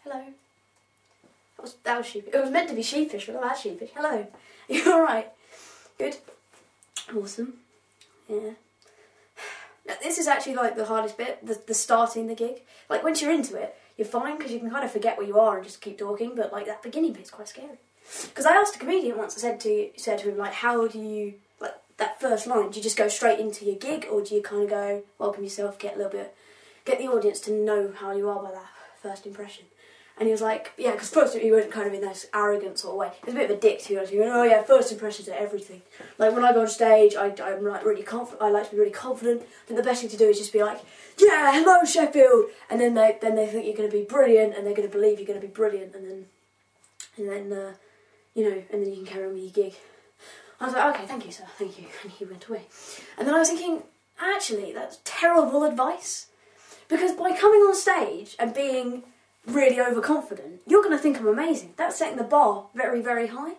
Hello. That was sheepish. It was meant to be sheepish, but not that sheepish. Hello. You alright? Good? Awesome. Yeah. Now, this is actually like the hardest bit, the starting the gig. Like once you're into it, you're fine because you can kind of forget where you are and just keep talking, but like that beginning bit's quite scary. Because I asked a comedian once, I said to him, like, how do you, like, that first line, do you just go straight into your gig, or do you kind of go, welcome yourself, get the audience to know how you are by that first impression? And he was like, yeah, because first he went kind of in this arrogant sort of way. He was a bit of a dick to you. He went, oh yeah, first impressions are everything. Like when I go on stage, I'm like really confident. I like to be really confident. I think the best thing to do is just be like, yeah, hello Sheffield, and then they think you're going to be brilliant, and they're going to believe you're going to be brilliant, and then you know, and then you can carry on with your gig. I was like, okay, thank you, sir, thank you, and he went away. And then I was thinking, actually, that's terrible advice, because by coming on stage and being really overconfident, you're going to think I'm amazing. That's setting the bar very, very high.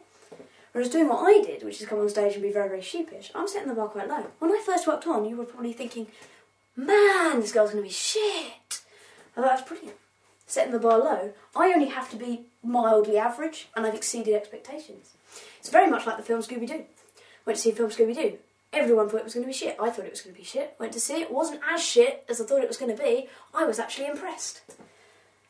Whereas doing what I did, which is come on stage and be very, very sheepish, I'm setting the bar quite low. When I first walked on, you were probably thinking, man, this girl's going to be shit. I thought, that's brilliant. Setting the bar low, I only have to be mildly average, and I've exceeded expectations. It's very much like the film Scooby-Doo. Went to see film Scooby-Doo. Everyone thought it was going to be shit. I thought it was going to be shit. Went to see it. It wasn't as shit as I thought it was going to be. I was actually impressed.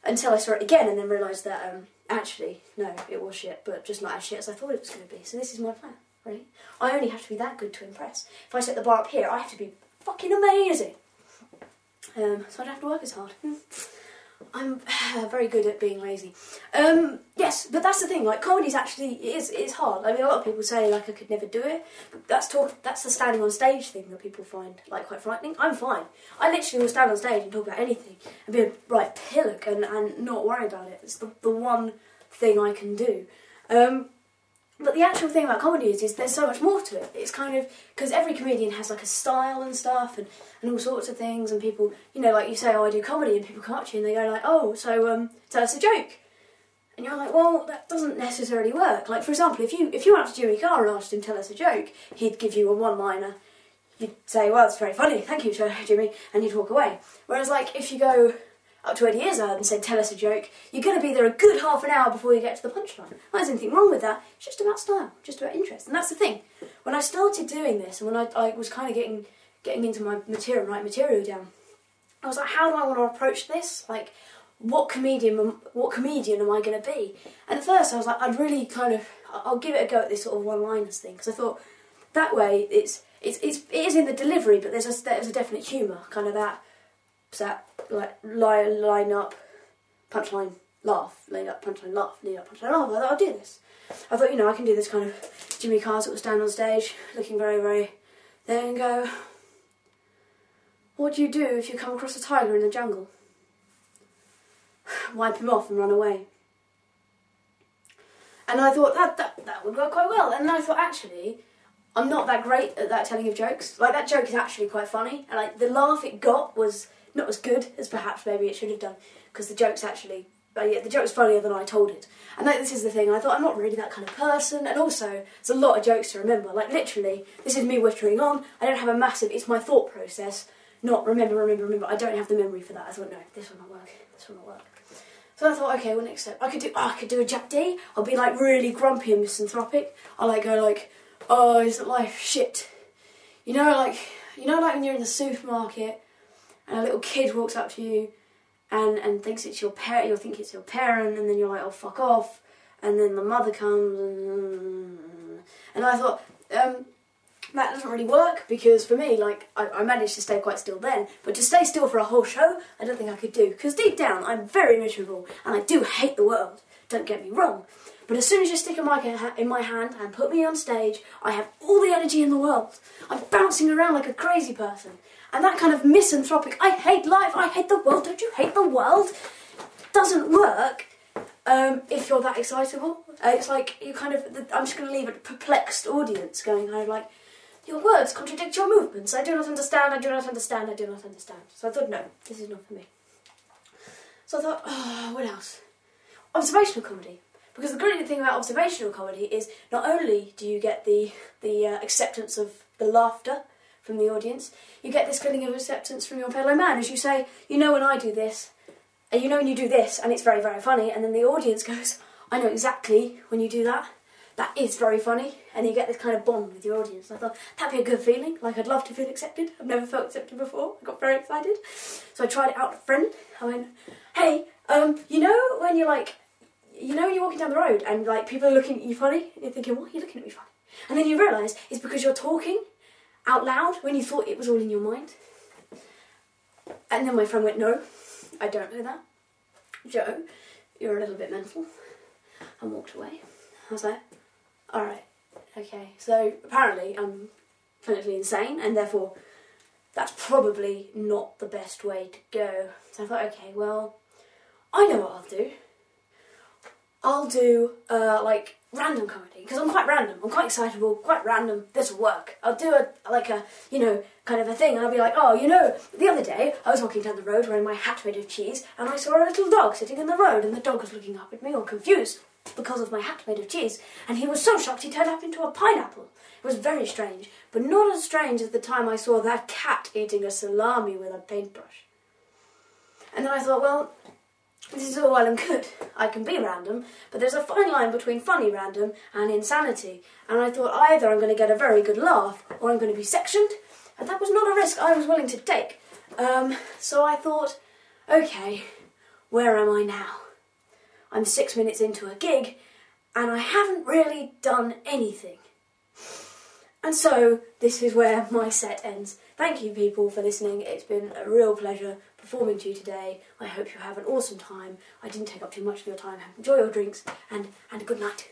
Until I saw it again and then realised that, actually, no, it was shit, but just not as shit as I thought it was going to be. So this is my plan, really. I only have to be that good to impress. If I set the bar up here, I have to be fucking amazing. So I don't have to work as hard. I'm very good at being lazy. Yes, but that's the thing, like, comedy's actually, it is hard. I mean, a lot of people say, like, I could never do it, but that's the standing on stage thing that people find, like, quite frightening. I'm fine. I literally will stand on stage and talk about anything, and be a right pillock and not worry about it. It's the one thing I can do. But the actual thing about comedy is there's so much more to it. It's kind of, because every comedian has like a style and stuff and all sorts of things, and people, you know, like you say, oh, I do comedy, and people come up to you and they go like, oh, so tell us a joke. And you're like, well, that doesn't necessarily work. Like, for example, if you went up to Jimmy Carr and asked him, tell us a joke, he'd give you a one-liner. You'd say, well, it's very funny, thank you, Jimmy, and he'd walk away. Whereas, like, if you go up to Eddie Izzard and said, tell us a joke, you're going to be there a good half an hour before you get to the punchline. There's anything wrong with that. It's just about style, just about interest. And that's the thing. When I started doing this, and when I was kind of getting into my material, write material down, I was like, how do I want to approach this? Like, what comedian am I going to be? And at first I was like, I'll give it a go at this sort of one-liners thing, because I thought, that way, it is in the delivery, but there's a definite humour, kind of that like line up, punchline, laugh, line up, punchline, laugh, line up, punchline, laugh. I thought I'll do this. I thought, you know, I can do this kind of Jimmy Carr sort of stand on stage, looking very, very there and go, what do you do if you come across a tiger in the jungle? Wipe him off and run away. And I thought that would work quite well. And then I thought, actually, I'm not that great at that telling of jokes. Like, that joke is actually quite funny, and like the laugh it got was not as good as perhaps maybe it should have done, because the joke's actually, the joke's funnier than I told it. And like, this is the thing, I thought, I'm not really that kind of person, and also, there's a lot of jokes to remember. Like, literally, this is me whittering on, I don't have a massive, it's my thought process, not remember, I don't have the memory for that. I thought, no, this will not work. So I thought, okay, well, next step, I could do a Jack D. I'll be like really grumpy and misanthropic. I'll like go like, oh, isn't life shit? You know, like when you're in the supermarket and a little kid walks up to you and thinks it's your parent, you'll think it's your parent, and then you're like, oh, fuck off, and then the mother comes, and I thought, that doesn't really work, because for me, like, I managed to stay quite still then, but to stay still for a whole show, I don't think I could do, because deep down, I'm very miserable, and I do hate the world, don't get me wrong. But as soon as you stick a mic in my hand and put me on stage, I have all the energy in the world. I'm bouncing around like a crazy person. And that kind of misanthropic, I hate life, I hate the world, don't you hate the world, doesn't work if you're that excitable. It's like, you kind of, I'm just going to leave a perplexed audience going kind of like, your words contradict your movements, I do not understand, I do not understand, I do not understand. So I thought, no, this is not for me. So I thought, oh, what else? Observational comedy. Because the brilliant thing about observational comedy is not only do you get the acceptance of the laughter from the audience, you get this feeling of acceptance from your fellow man. As you say, you know, when I do this, and you know when you do this and it's very, very funny, and then the audience goes, I know exactly when you do that. That is very funny, and you get this kind of bond with your audience. And I thought, that'd be a good feeling, like I'd love to feel accepted. I've never felt accepted before. I got very excited. So I tried it out with a friend. I went, hey, you know when you're like, you know when you're walking down the road and like people are looking at you funny, and you're thinking, why are you looking at me funny? And then you realise it's because you're talking out loud when you thought it was all in your mind. And then my friend went, no, I don't know that. Joe, you're a little bit mental. And walked away. I was like, alright, okay. So apparently I'm clinically insane, and therefore that's probably not the best way to go. So I thought, okay, well, I know what I'll do. I'll do like random comedy, because I'm quite random. I'm quite excitable, quite random. This will work. I'll do a kind of a thing, and I'll be like, oh, the other day I was walking down the road wearing my hat made of cheese, and I saw a little dog sitting in the road, and the dog was looking up at me all confused because of my hat made of cheese, and he was so shocked he turned up into a pineapple. It was very strange, but not as strange as the time I saw that cat eating a salami with a paintbrush. And then I thought, well, this is all well and good. I can be random, but there's a fine line between funny random and insanity. And I thought either I'm going to get a very good laugh or I'm going to be sectioned, and that was not a risk I was willing to take. So I thought, okay, where am I now? I'm 6 minutes into a gig, and I haven't really done anything. And so this is where my set ends. Thank you, people, for listening. It's been a real pleasure performing to you today. I hope you have an awesome time. I didn't take up too much of your time. Enjoy your drinks, and a good night.